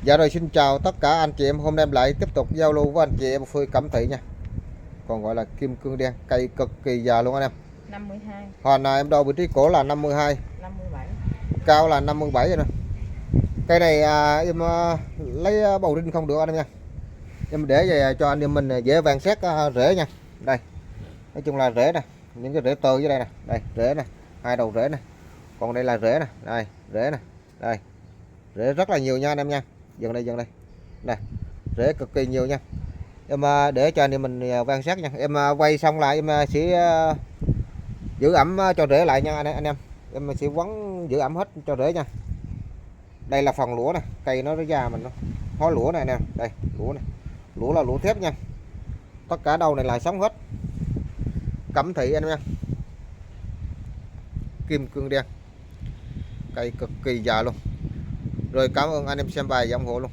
Dạ rồi, xin chào tất cả anh chị em. Hôm nay em lại tiếp tục giao lưu với anh chị em phơi cẩm thị nha. Còn gọi là kim cương đen, cây cực kỳ già luôn anh em. 52, Hồi này em đo vị trí cổ là 52, 57. cao là 57 rồi nè. Cây này em lấy bầu đinh không được anh em nha. Em để về cho anh em mình dễ vàng xét rễ nha. Đây. Nói chung là rễ nè, những cái rễ tơ dưới đây nè. Đây, rễ nè, hai đầu rễ nè. Còn đây là rễ nè, đây, rễ nè. Đây. Rễ rất là nhiều nha anh em nha. Dừng đây, dừng đây. Đây, rễ cực kỳ nhiều nha. Em để cho anh em mình quan sát nha. Em quay xong lại em sẽ giữ ẩm cho rễ lại nha anh em. Em sẽ quấn giữ ẩm hết cho rễ nha. Đây là phần lũa nè, cây nó ra mình nó hó lũa này nè. Đây, lũa này. Lũa là lũa thép nha. Tất cả đầu này là sống hết. Cẩm thị anh em nha. Kim cương đen. Cây cực kỳ già luôn. Rồi cảm ơn anh em xem bài và ủng hộ luôn.